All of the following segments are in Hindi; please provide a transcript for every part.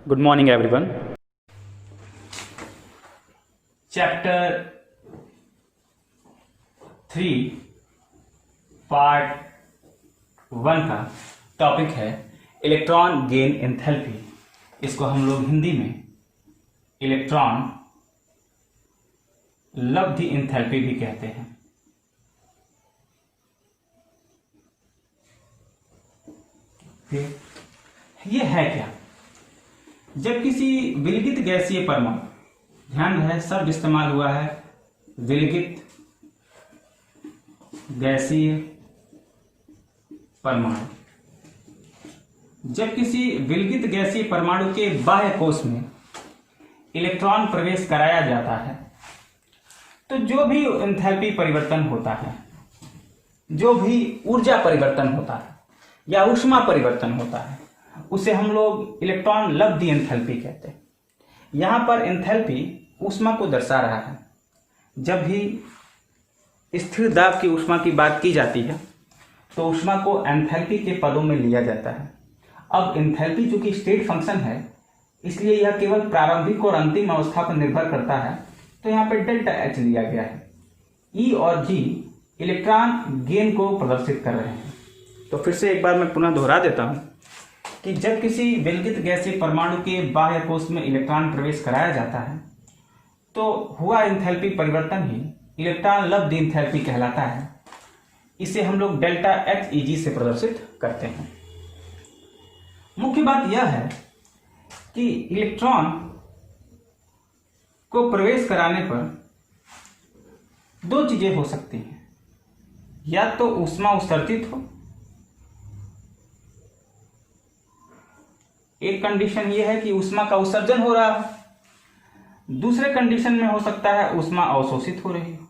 Good morning, everyone. Chapter 3 part 1 का टॉपिक है इलेक्ट्रॉन गेन एंथैल्पी। इसको हम लोग हिंदी में इलेक्ट्रॉन लब्धि एंथैल्पी भी कहते हैं। ये है क्या? जब किसी विलगित गैसीय परमाणु, ध्यान रहे शब्द इस्तेमाल हुआ है विलगित गैसीय परमाणु, जब किसी विलगित गैसीय परमाणु के बाह्य कोश में इलेक्ट्रॉन प्रवेश कराया जाता है तो जो भी एंथैल्पी परिवर्तन होता है, जो भी ऊर्जा परिवर्तन होता है या ऊष्मा परिवर्तन होता है, उसे हम लोग इलेक्ट्रॉन लब्धि एंथैल्पी कहते हैं। यहां पर एंथैल्पी ऊष्मा को दर्शा रहा है। जब भी स्थिर दाब की ऊष्मा की बात की जाती है तो ऊष्मा को एंथैल्पी के पदों में लिया जाता है। अब एंथैल्पी चूंकि स्टेट फंक्शन है, इसलिए यह केवल प्रारंभिक और अंतिम अवस्था पर निर्भर करता है, तो यहाँ पे डेल्टा एच लिया गया है। ई और जी इलेक्ट्रॉन गेन को प्रदर्शित कर रहे हैं। तो फिर से एक बार मैं पुनः दोहरा देता हूं कि जब किसी विलगित गैसीय परमाणु के बाह्य कोश में इलेक्ट्रॉन प्रवेश कराया जाता है तो हुआ एंथैल्पी परिवर्तन ही इलेक्ट्रॉन लब्धि एंथैल्पी कहलाता है। इसे हम लोग डेल्टा एच ई जी से प्रदर्शित करते हैं। मुख्य बात यह है कि इलेक्ट्रॉन को प्रवेश कराने पर दो चीजें हो सकती हैं, या तो ऊष्मा उत्सर्जित हो, एक कंडीशन यह है कि ऊष्मा का उत्सर्जन हो रहा है, दूसरे कंडीशन में हो सकता है ऊष्मा अवशोषित हो रही हो,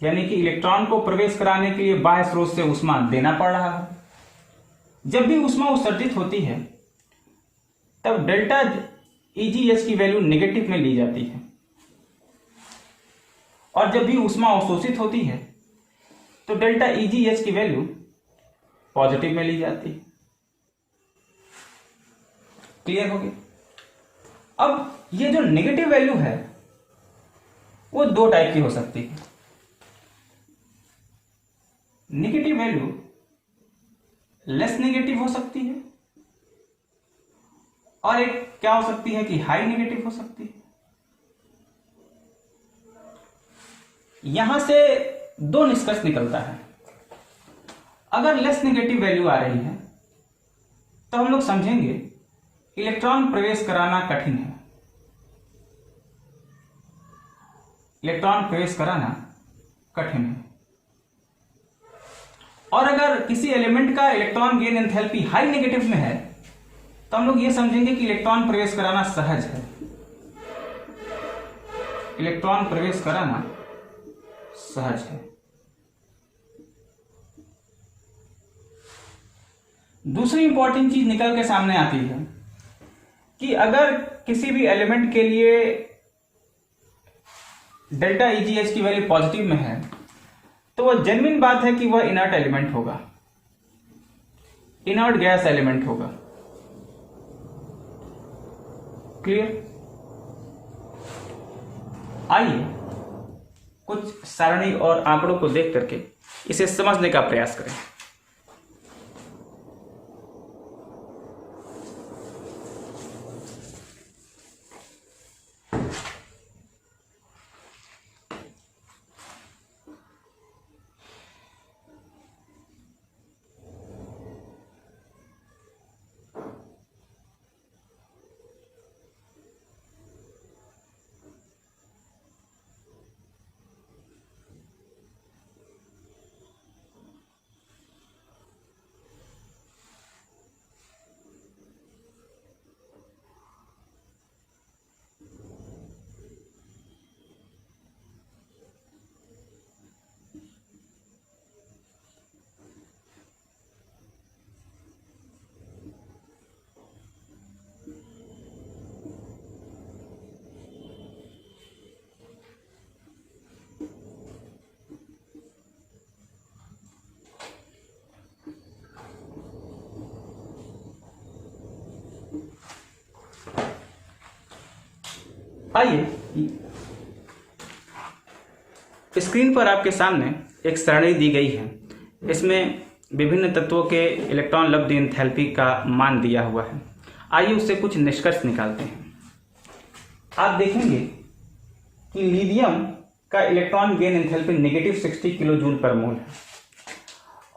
यानी कि इलेक्ट्रॉन को प्रवेश कराने के लिए बाह्य स्रोत से ऊष्मा देना पड़ रहा है। जब भी ऊष्मा उत्सर्जित होती है तब डेल्टा ईजीएस की वैल्यू नेगेटिव में ली जाती है, और जब भी ऊष्मा अवशोषित होती है तो डेल्टा ईजीएस की वैल्यू पॉजिटिव में ली जाती है। क्लियर हो गया? अब ये जो नेगेटिव वैल्यू है वो दो टाइप की हो सकती है। नेगेटिव वैल्यू लेस नेगेटिव हो सकती है, और एक क्या हो सकती है कि हाई नेगेटिव हो सकती है। यहां से दो निष्कर्ष निकलता है। अगर लेस नेगेटिव वैल्यू आ रही है तो हम लोग समझेंगे इलेक्ट्रॉन प्रवेश कराना कठिन है। इलेक्ट्रॉन प्रवेश कराना कठिन है। और अगर किसी एलिमेंट का electron gain enthalpy high negative में है तो हम लोग ये समझेंगे कि इलेक्ट्रॉन प्रवेश कराना सहज है। इलेक्ट्रॉन प्रवेश कराना सहज है। दूसरी इंपॉर्टेंट चीज निकल के सामने आती है कि अगर किसी भी एलिमेंट के लिए डेल्टा ईजीएच की वैल्यू पॉजिटिव में है तो वह जेन्युइन बात है कि वह इनर्ट एलिमेंट होगा, इनर्ट गैस एलिमेंट होगा। क्लियर? आइए कुछ सारणी और आंकड़ों को देख करके इसे समझने का प्रयास करें। आइए स्क्रीन पर आपके सामने एक सरणी दी गई है। इसमें विभिन्न तत्वों के इलेक्ट्रॉन लब्ध एंथैल्पी का मान दिया हुआ है। आइए उससे कुछ निष्कर्ष निकालते हैं। आप देखेंगे कि लीथियम का electron gain enthalpy negative 60 kilo joule per mole है,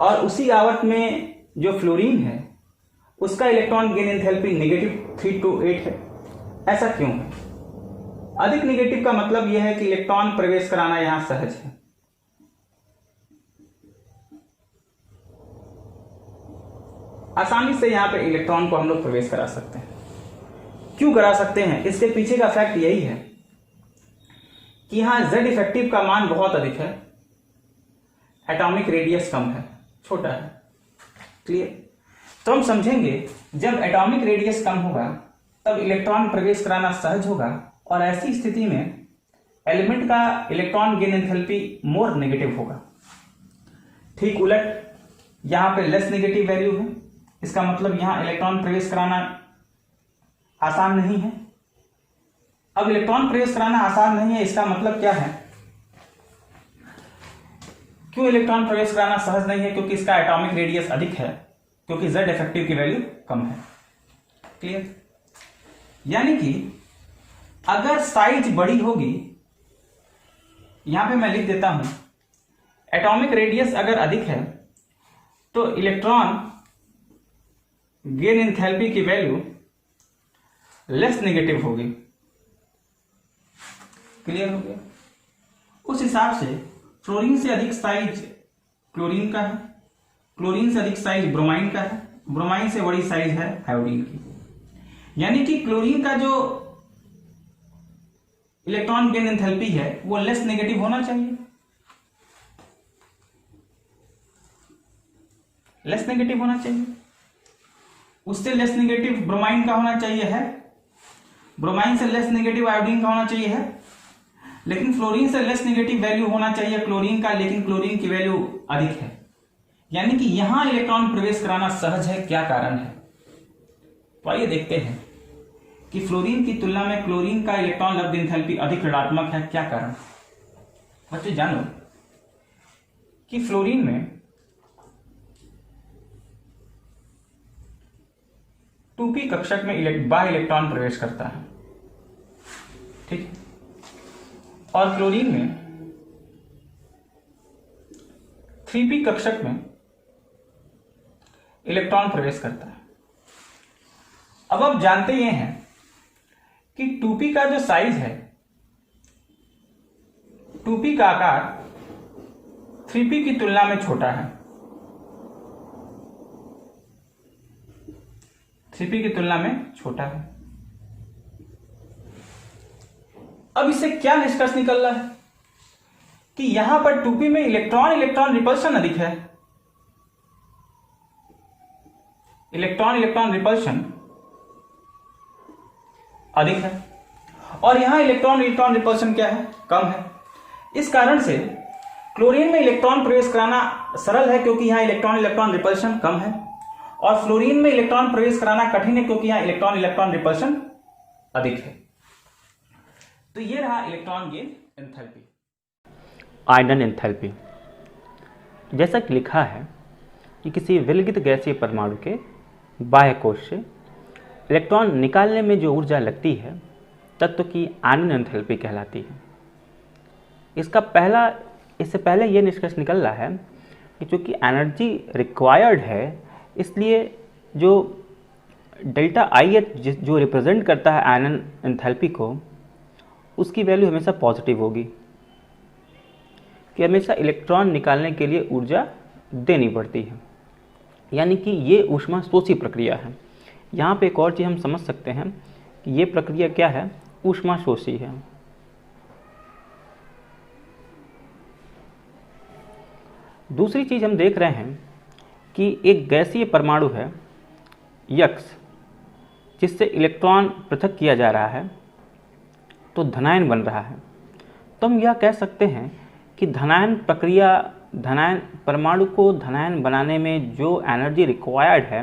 और उसी आवर्त में जो फ्लोरीन है उसका इलेक्ट्रॉन गेन एंथैल्पी नेगेटिव 328 है। ऐसा क्यों है? अधिक नेगेटिव का मतलब यह है कि इलेक्ट्रॉन प्रवेश कराना यहां सहज है। आसानी से यहां पर इलेक्ट्रॉन को हम लोग प्रवेश करा सकते हैं। क्यों करा सकते हैं? इसके पीछे का फैक्ट यही है कि यहां Z इफेक्टिव का मान बहुत अधिक है, एटॉमिक रेडियस कम है, छोटा है। क्लियर? तो हम समझेंगे जब एटॉमिक रेडियस कम होगा तब इलेक्ट्रॉन प्रवेश कराना सहज होगा, और ऐसी स्थिति में एलिमेंट का electron gain enthalpy more negative होगा। ठीक उलट यहां पे लेस नेगेटिव वैल्यू है, इसका मतलब यहां इलेक्ट्रॉन प्रवेश कराना आसान नहीं है। अब इलेक्ट्रॉन प्रवेश कराना आसान नहीं है, इसका मतलब क्या है? क्यों इलेक्ट्रॉन प्रवेश कराना सहज नहीं है? क्योंकि इसका एटॉमिक रेडियस अधिक है, क्योंकि Z इफेक्टिव की वैल्यू कम है। क्लियर? यानी कि अगर साइज बड़ी होगी, यहां पे मैं लिख देता हूं, एटॉमिक रेडियस अगर अधिक है तो इलेक्ट्रॉन गेन एंथैल्पी की वैल्यू लेस नेगेटिव होगी। क्लियर हो गया? उस हिसाब से फ्लोरीन से अधिक साइज क्लोरीन का है, क्लोरीन से अधिक साइज ब्रोमाइन का है, ब्रोमाइन से बड़ी साइज है आयोडीन की। यानी कि क्लोरीन का जो इलेक्ट्रॉन गेन एंथैल्पी है वो लेस नेगेटिव होना चाहिए, लेस नेगेटिव होना चाहिए। उससे लेस नेगेटिव ब्रोमाइन का होना चाहिए है, ब्रोमाइन से लेस नेगेटिव आयोडीन का होना चाहिए है, लेकिन फ्लोरीन से लेस नेगेटिव वैल्यू होना चाहिए क्लोरीन का, लेकिन क्लोरीन की वैल्यू अधिक है। यानी कि यहां इलेक्ट्रॉन प्रवेश कराना सहज है। क्या कारण है? तो आइए देखते हैं कि फ्लोरीन की तुलना में क्लोरीन का इलेक्ट्रॉन लब्ध एंथैल्पी अधिक ऋणात्मक है। क्या कारण? बच्चों जानो कि फ्लोरीन में 2p कक्षक में बाह्य इलेक्ट्रॉन प्रवेश करता है, ठीक, और क्लोरीन में 3p कक्षक में इलेक्ट्रॉन प्रवेश करता है। अब आप जानते ये हैं कि 2p का जो साइज है, 2p का आकार 3p की तुलना में छोटा है, 3p की तुलना में छोटा है। अब इससे क्या निष्कर्ष निकल रहा है कि यहां पर 2p में इलेक्ट्रॉन इलेक्ट्रॉन रिपल्शन अधिक है, इलेक्ट्रॉन इलेक्ट्रॉन रिपल्शन अधिक है, और यहां इलेक्ट्रॉन इलेक्ट्रॉन रिपल्शन क्या है? कम है। इस कारण से क्लोरीन में इलेक्ट्रॉन प्रवेश कराना सरल है, क्योंकि यहां इलेक्ट्रॉन इलेक्ट्रॉन रिपल्शन कम है, और फ्लोरीन में इलेक्ट्रॉन प्रवेश कराना कठिन है, क्योंकि यहां इलेक्ट्रॉन इलेक्ट्रॉन रिपल्शन अधिक है। तो ये रहा इलेक्ट्रॉन गेन एंथैल्पी। आयनन एंथैल्पी, जैसा कि लिखा है कि किसी विलगित गैसीय परमाणु के बाह्य कोश से इलेक्ट्रॉन निकालने में जो ऊर्जा लगती है तत्व की आयनन एंथैल्पी कहलाती है। इससे पहले यह निष्कर्ष निकल रहा है कि चूंकि एनर्जी रिक्वायर्ड है, इसलिए जो डेल्टा आई एच जो रिप्रेजेंट करता है आयनन एंथैल्पी को, उसकी वैल्यू हमेशा पॉजिटिव होगी, कि हमेशा इलेक्ट्रॉन निकालने के लिए ऊर्जा देनी पड़ती है। यानी कि ये ऊष्माशोषी प्रक्रिया है। यहाँ पे एक और चीज़ हम समझ सकते हैं कि ये प्रक्रिया क्या है? ऊष्माशोषी है। दूसरी चीज़ हम देख रहे हैं कि एक गैसीय परमाणु है यक्स, जिससे इलेक्ट्रॉन पृथक किया जा रहा है तो धनायन बन रहा है। तो हम यह कह सकते हैं कि धनायन प्रक्रिया, धनायन परमाणु को धनायन बनाने में जो एनर्जी रिक्वायर्ड है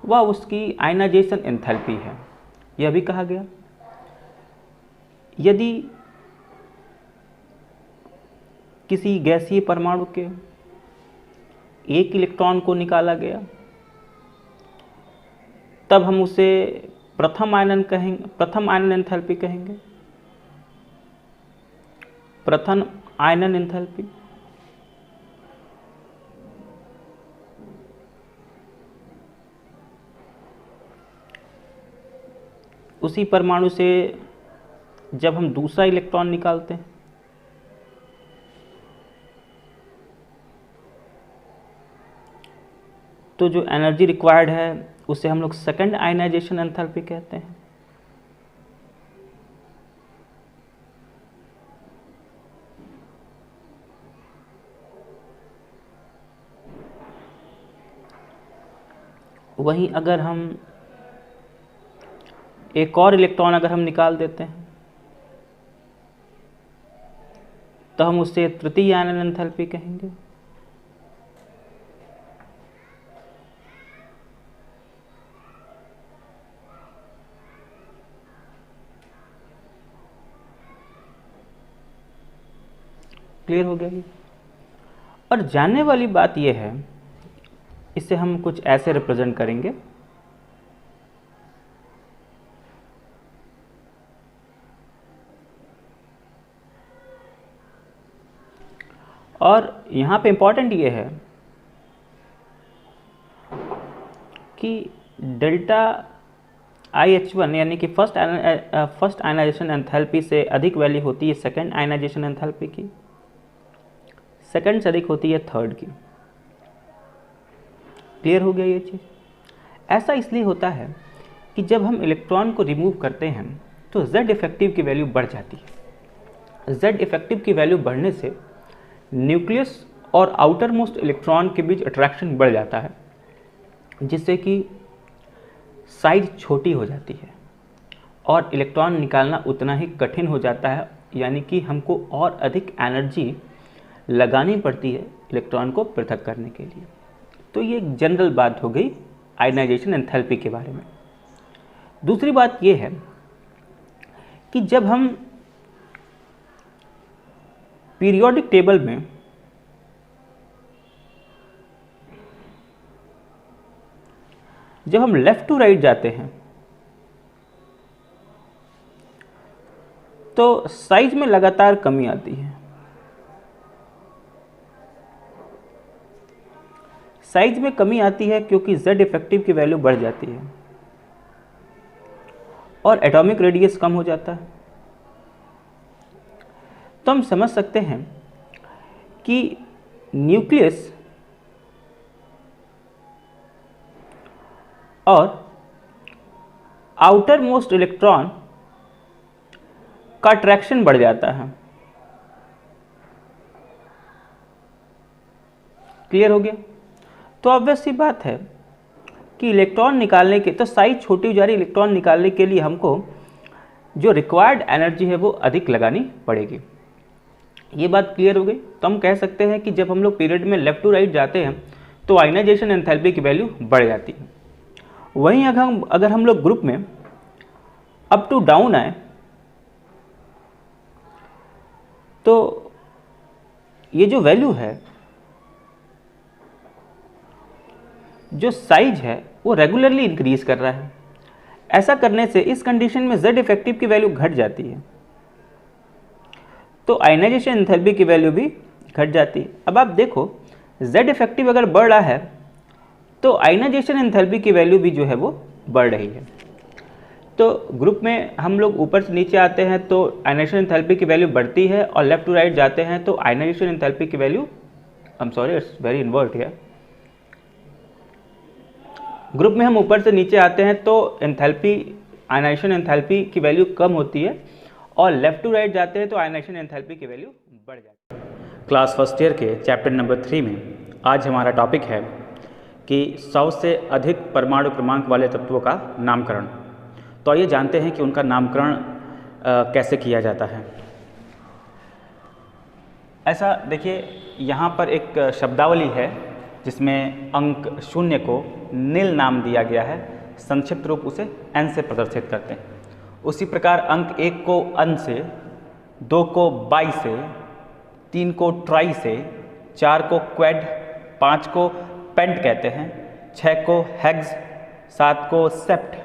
वह उसकी आयनाइजेशन एंथैल्पी है। यह भी कहा गया। यदि किसी गैसीय परमाणु के एक इलेक्ट्रॉन को निकाला गया, तब हम उसे प्रथम आयनन कहेंगे, प्रथम आयनन एंथैल्पी कहेंगे, प्रथम आयनन एंथैल्पी। उसी परमाणु से जब हम दूसरा इलेक्ट्रॉन निकालते हैं तो जो एनर्जी रिक्वायर्ड है उसे हम लोग सेकंड आयनाइजेशन एंथैल्पी कहते हैं। वहीं अगर हम एक और इलेक्ट्रॉन अगर हम निकाल देते हैं तो हम उसे तृतीय आयनन एंथैल्पी कहेंगे। क्लियर हो गया ये? और जानने वाली बात यह है, इसे हम कुछ ऐसे रिप्रेजेंट करेंगे। और यहाँ पे इम्पॉर्टेंट ये है कि डेल्टा IH1 यानी कि फर्स्ट आयनाइजेशन एंथैल्पी से अधिक वैल्यू होती है सेकेंड आयनाइजेशन एंथैल्पी की, सेकेंड से अधिक होती है थर्ड की। क्लियर हो गया ये चीज़? ऐसा इसलिए होता है कि जब हम इलेक्ट्रॉन को रिमूव करते हैं तो Z इफेक्टिव की वैल्यू बढ़ जाती है। Z इफेक्टिव की वैल्यू बढ़ने से न्यूक्लियस और आउटर मोस्ट इलेक्ट्रॉन के बीच अट्रैक्शन बढ़ जाता है, जिससे कि साइज छोटी हो जाती है और इलेक्ट्रॉन निकालना उतना ही कठिन हो जाता है, यानी कि हमको और अधिक एनर्जी लगानी पड़ती है इलेक्ट्रॉन को पृथक करने के लिए। तो ये एक जनरल बात हो गई आयनाइजेशन एंथैल्पी के बारे में। दूसरी बात ये है कि जब हम पीरियोडिक टेबल में जब हम लेफ्ट टू राइट जाते हैं तो साइज में लगातार कमी आती है। साइज में कमी आती है क्योंकि Z इफेक्टिव की वैल्यू बढ़ जाती है और एटॉमिक रेडियस कम हो जाता है। तो हम समझ सकते हैं कि न्यूक्लियस और आउटर मोस्ट इलेक्ट्रॉन का अट्रैक्शन बढ़ जाता है। क्लियर हो गया? तो ऑब्वियस सी बात है कि इलेक्ट्रॉन निकालने के, तो साइज छोटी हो जा रही, इलेक्ट्रॉन निकालने के लिए हमको जो रिक्वायर्ड एनर्जी है वो अधिक लगानी पड़ेगी। ये बात क्लियर हो गई? तो हम कह सकते हैं कि जब हम लोग पीरियड में लेफ्ट टू राइट जाते हैं तो आयनाइजेशन एंथैल्पी की वैल्यू बढ़ जाती है। वहीं अगर हम लोग ग्रुप में अप टू डाउन आए तो ये जो वैल्यू है, जो साइज है वो रेगुलरली इंक्रीज कर रहा है। ऐसा करने से इस कंडीशन में Z इफेक्टिव की वैल्यू घट जाती है, तो आयनाइजेशन एंथैल्पी की वैल्यू भी घट जाती है। अब आप देखो, Z इफेक्टिव अगर बढ़ रहा है तो आयनाइजेशन एंथैल्पी की वैल्यू भी जो है वो बढ़ रही है। तो ग्रुप में हम लोग ऊपर से नीचे आते हैं तो आयनाइजेशन एंथैल्पी की वैल्यू बढ़ती है, और लेफ्ट टू राइट जाते हैं तो आयनाइजेशन एंथैल्पी की value, I am sorry it's very invert here. Group में हम ऊपर से नीचे आते हैं तो एंथैल्पी, आयनाइजेशन एंथैल्पी की वैल्यू कम होती है, और लेफ्ट टू राइट जाते हैं तो आयनाइजेशन एंथैल्पी की वैल्यू बढ़ जाती है। क्लास फर्स्ट ईयर के चैप्टर नंबर 3 में आज हमारा टॉपिक है कि 100 से अधिक परमाणु क्रमांक वाले तत्वों का नामकरण। तो आइए जानते हैं कि उनका नामकरण कैसे किया जाता है। ऐसा देखिए, यहाँ पर एक शब्दावली है जिसमें अंक 0 को नील नाम दिया गया है, संक्षिप्त रूप उसे N से प्रदर्शित करते हैं। उसी प्रकार अंक 1 को अन से, 2 को बाई से, 3 को ट्राई से, 4 को क्वेड, 5 को पेंट कहते हैं, 6 को हेक्स, 7 को सेप्ट,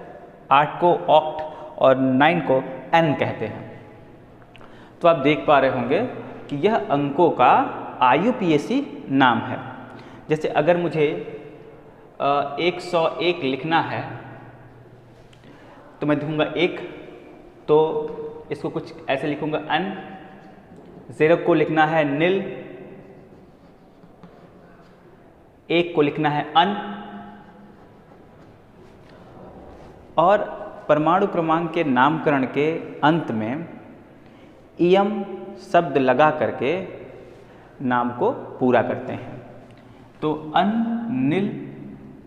8 को ऑक्ट और 9 को एन कहते हैं। तो आप देख पा रहे होंगे कि यह अंकों का IUPAC नाम है। जैसे अगर मुझे 101 लिखना है तो मैं लिखूँगा 1, तो इसको कुछ ऐसे लिखूँगा अन। 0 को लिखना है नील, 1 को लिखना है अन। और परमाणु क्रमांक के नामकरण के अंत में इयम शब्द लगा करके नाम को पूरा करते हैं। तो अन, नील,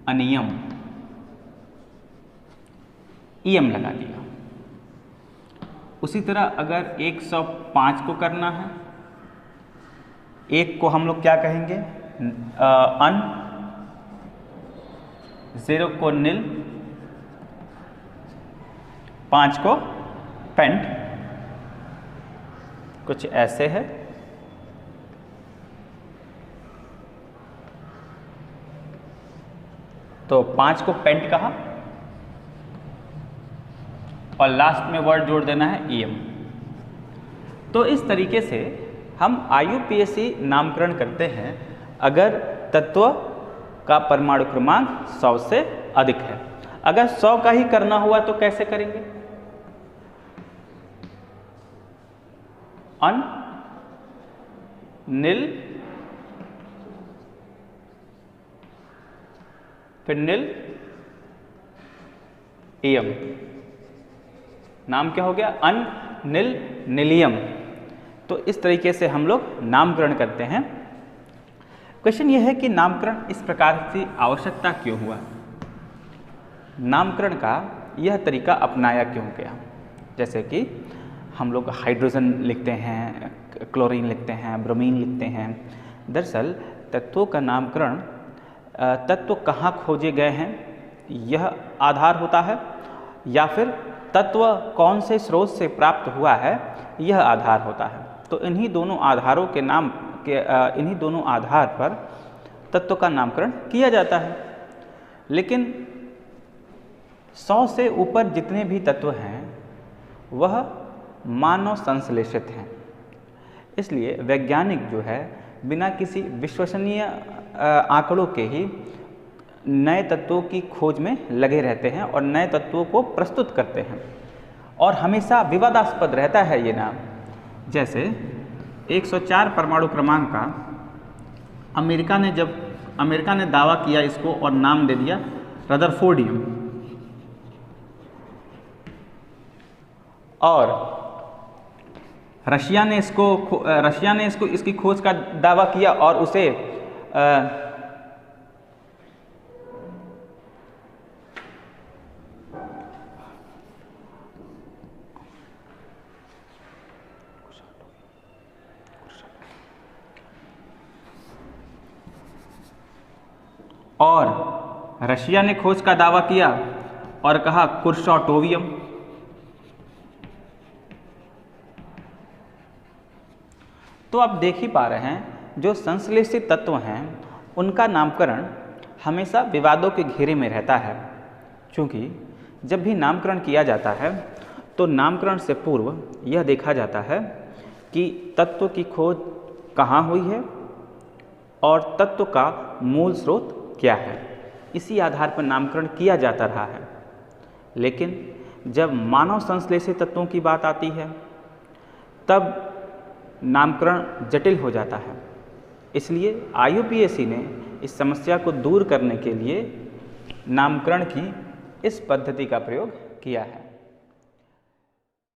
अनियम, इयम लगा दिया। उसी तरह अगर 105 को करना है, 1 को हम लोग क्या कहेंगे अन, 0 को नील, 5 को पेंट, कुछ ऐसे है। तो 5 को पेंट कहा और लास्ट में वर्ड जोड़ देना है ईएम। तो इस तरीके से हम IUPAC नामकरण करते हैं अगर तत्व का परमाणु क्रमांक 100 से अधिक है। अगर 100 का ही करना हुआ तो कैसे करेंगे? अन, नील, फिर नील, इयम। नाम क्या हो गया? अन, नील, नीलियम। तो इस तरीके से हम लोग नामकरण करते हैं। क्वेश्चन यह है कि नामकरण इस प्रकार से आवश्यकता क्यों हुआ? नामकरण का यह तरीका अपनाया क्यों गया? जैसे कि हम लोग हाइड्रोजन लिखते हैं, क्लोरीन लिखते हैं, ब्रोमीन लिखते हैं। दरअसल तत्वों का नामकरण तत्व कहाँ खोजे गए हैं यह आधार होता है, या फिर तत्व कौन से स्रोत से प्राप्त हुआ है यह आधार होता है। तो इन्हीं दोनों आधारों के नाम के इन्हीं दोनों आधार पर तत्व का नामकरण किया जाता है। लेकिन 100 से ऊपर जितने भी तत्व हैं वह मानव संश्लेषित हैं। इसलिए वैज्ञानिक जो है बिना किसी विश्वसनीय आंकड़ों के ही नए तत्वों की खोज में लगे रहते हैं और नए तत्वों को प्रस्तुत करते हैं, और हमेशा विवादास्पद रहता है ये नाम। जैसे 104 परमाणु क्रमांक का अमेरिका ने दावा किया इसको और नाम दे दिया रदरफोर्डियम, और रशिया ने इसको इसकी खोज का दावा किया और उसे खोज का दावा किया और कहा कुर्शोटोवियम। तो आप देख ही पा रहे हैं जो संश्लेषित तत्व हैं उनका नामकरण हमेशा विवादों के घेरे में रहता है, क्योंकि जब भी नामकरण किया जाता है तो नामकरण से पूर्व यह देखा जाता है कि तत्व की खोज कहाँ हुई है और तत्व का मूल स्रोत क्या है। इसी आधार पर नामकरण किया जाता रहा है। लेकिन जब मानव संश्लेषित तत्वों की बात आती है तब नामकरण जटिल हो जाता है। इसलिए IUPAC ने इस समस्या को दूर करने के लिए नामकरण की इस पद्धति का प्रयोग किया है।